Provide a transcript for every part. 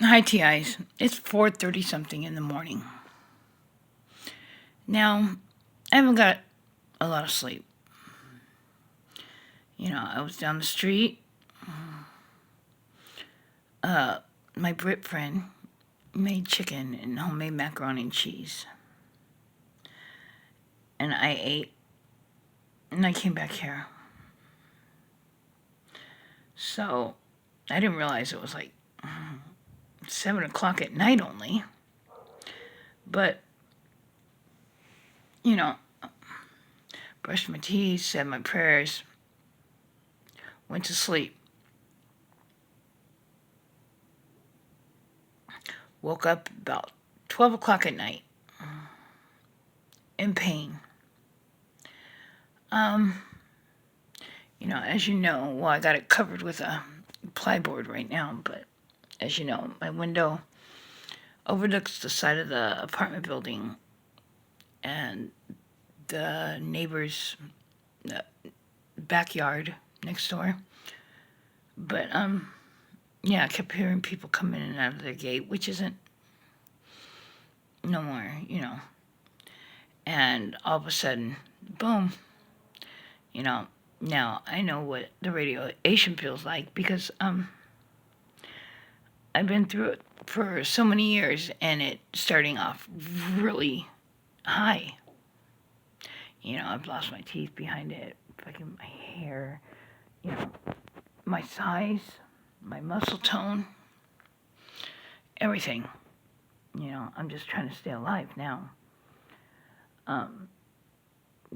Hi, TIs. It's 4:30 something in the morning. Now, I haven't got a lot of sleep. I was down the street. My Brit friend made chicken and homemade macaroni and cheese. And I ate, and I came back here. So, I didn't realize it was like 7 o'clock at night only. But, you know, brushed my teeth, said my prayers, went to sleep. Woke up about 12 o'clock at night in pain. As you know, well, I got it covered with a plyboard right now, but as you know, my window overlooks the side of the apartment building and the neighbor's backyard next door. But, yeah, I kept hearing people come in and out of their gate, which isn't no more. And all of a sudden, boom, you know, now I know what the radiation feels like because, I've been through it for so many years and it starting off really high. I've lost my teeth behind it, fucking my hair, you know, my size, my muscle tone, everything. I'm just trying to stay alive now.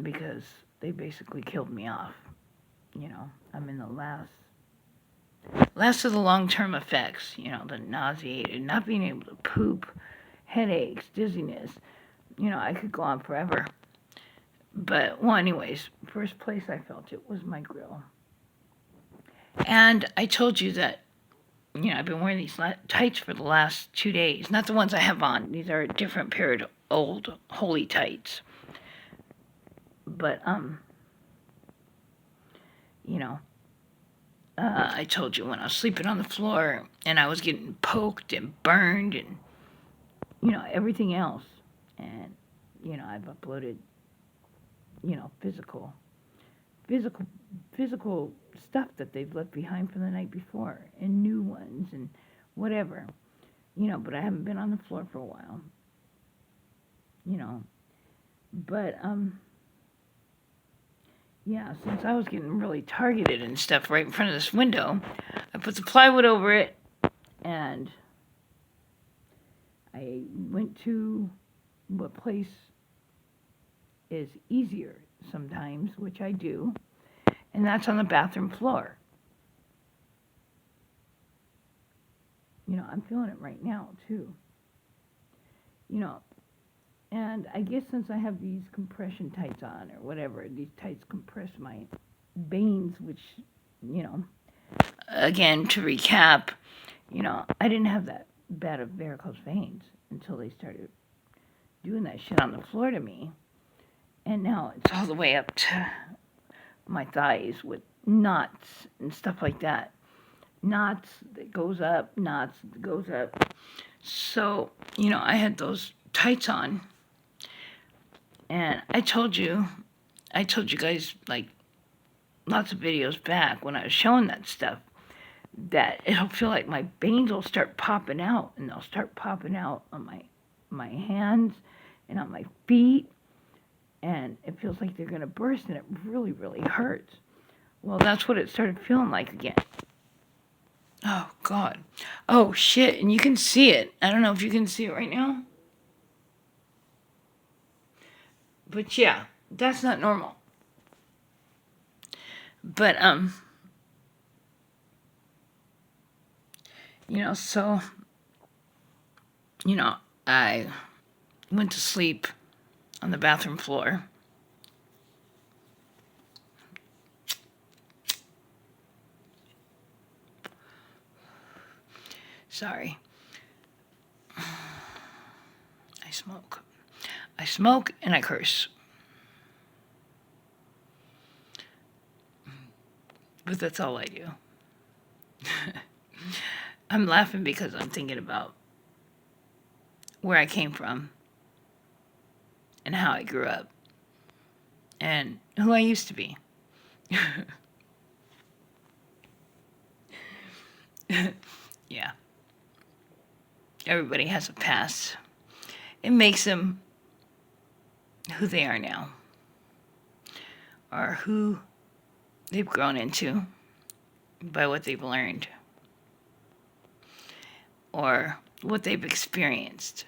Because they basically killed me off. I'm in the last of the long-term effects, the nauseated, not being able to poop, headaches, dizziness. I could go on forever. But, well, anyways, first place I felt it was my grill. And I told you that, I've been wearing these tights for the last 2 days. Not the ones I have on. These are a different pair of old holy tights. But, I told you when I was sleeping on the floor and I was getting poked and burned and, everything else. And, I've uploaded, physical physical stuff that they've left behind from the night before and new ones and whatever. But I haven't been on the floor for a while. But yeah, since I was getting really targeted and stuff right in front of this window, I put the plywood over it and I went to what place is easier sometimes, which I do, and that's on the bathroom floor. I'm feeling it right now, too. And I guess since I have these compression tights on or whatever, these tights compress my veins, which, again, to recap, I didn't have that bad of varicose veins until they started doing that shit on the floor to me. And now it's all the way up to my thighs with knots and stuff like that. Knots that goes up, knots that goes up. So, I had those tights on. And I told you guys, like, lots of videos back when I was showing that stuff, that it'll feel like my veins will start popping out, and they'll start popping out on my hands and on my feet, and it feels like they're going to burst, and it really, really hurts. Well, that's what it started feeling like again. Oh, God. Oh, shit, and you can see it. I don't know if you can see it right now. But yeah, that's not normal. But, so, I went to sleep on the bathroom floor. Sorry. I smoke. I smoke and I curse. But that's all I do. I'm laughing because I'm thinking about where I came from and how I grew up and who I used to be. Yeah. Everybody has a past. It makes them who they are now, or who they've grown into by what they've learned, or what they've experienced.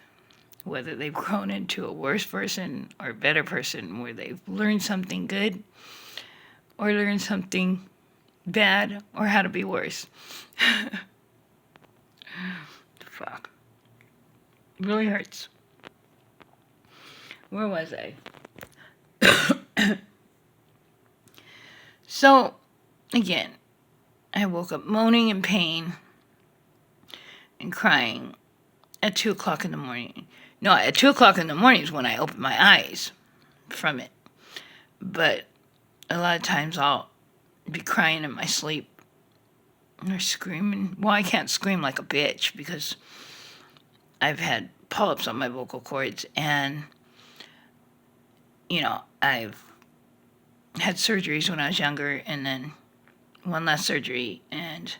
Whether they've grown into a worse person or a better person, where they've learned something good or learned something bad or how to be worse. Fuck. It really hurts. Where was I? So, again, I woke up moaning in pain and crying at 2 o'clock in the morning. No, at 2 o'clock in the morning is when I opened my eyes from it. But a lot of times I'll be crying in my sleep or screaming. Well, I can't scream like a bitch because I've had polyps on my vocal cords, and, I've had surgeries when I was younger, and then one last surgery, and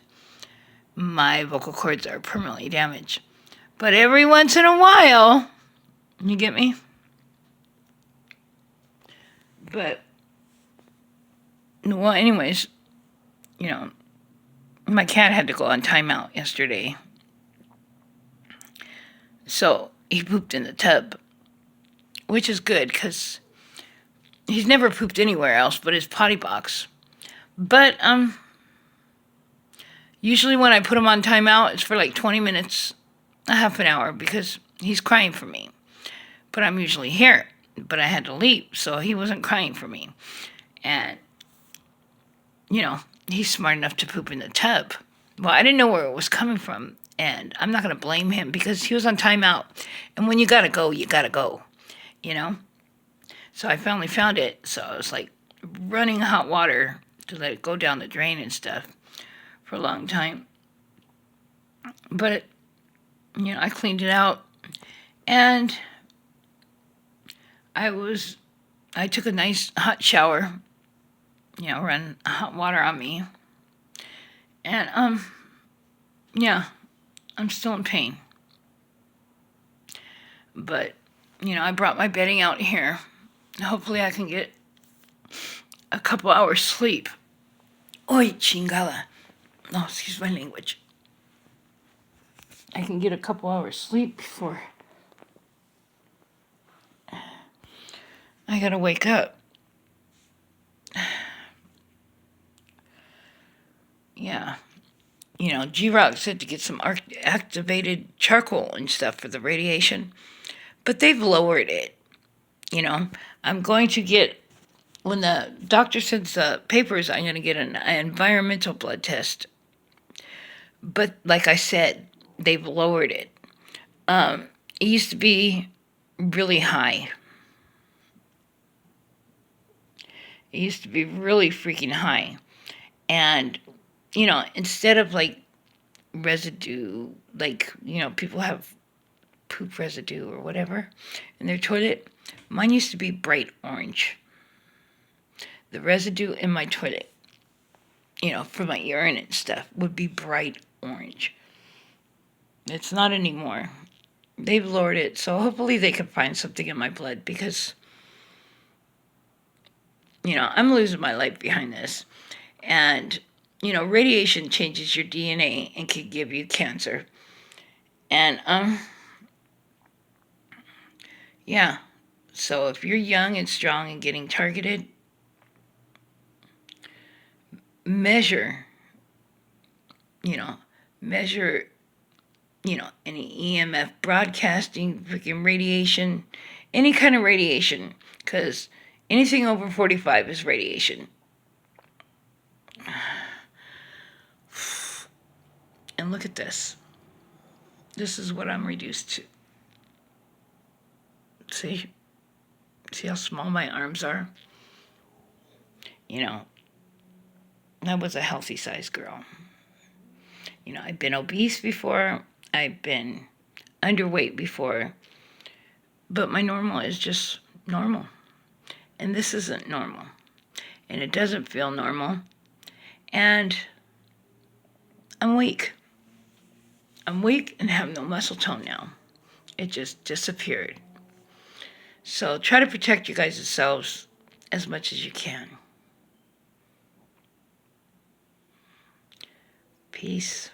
my vocal cords are permanently damaged. But every once in a while, you get me? But, well, anyways, my cat had to go on timeout yesterday. So he pooped in the tub, which is good because he's never pooped anywhere else but his potty box. But, usually when I put him on timeout, it's for like 20 minutes, a half an hour, because he's crying for me. But I'm usually here. But I had to leave, so he wasn't crying for me. And, he's smart enough to poop in the tub. Well, I didn't know where it was coming from, and I'm not going to blame him because he was on timeout. And when you got to go, you got to go, So I finally found it, so I was like running hot water to let it go down the drain and stuff for a long time. But, I cleaned it out, and I took a nice hot shower, ran hot water on me. And, yeah, I'm still in pain. But, I brought my bedding out here. Hopefully I can get a couple hours sleep. Oi, chingala. No, excuse my language. I can get a couple hours sleep before I gotta wake up. Yeah. G-Rock said to get some activated charcoal and stuff for the radiation, but they've lowered it. I'm going to get, when the doctor sends the papers, I'm going to get an environmental blood test. But like I said, they've lowered it. It used to be really high. It used to be really freaking high. And, instead of like residue, like, people have poop residue or whatever in their toilet, mine used to be bright orange. The residue in my toilet, for my urine and stuff, would be bright orange. It's not anymore. They've lowered it, so hopefully they can find something in my blood because, I'm losing my life behind this. And, radiation changes your DNA and can give you cancer. And, yeah. So if you're young and strong and getting targeted, measure, any EMF broadcasting, freaking radiation, any kind of radiation, because anything over 45 is radiation. And look at this. This is what I'm reduced to. See how small my arms are? I was a healthy sized girl. I've been obese before, I've been underweight before, but my normal is just normal. And this isn't normal. And it doesn't feel normal. And I'm weak. I'm weak and have no muscle tone now. It just disappeared. So try to protect you guys yourselves as much as you can. Peace,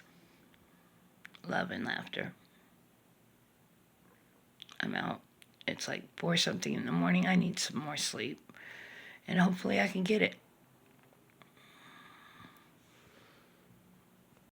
love, and laughter. I'm out. It's like 4 something in the morning. I need some more sleep. And hopefully I can get it.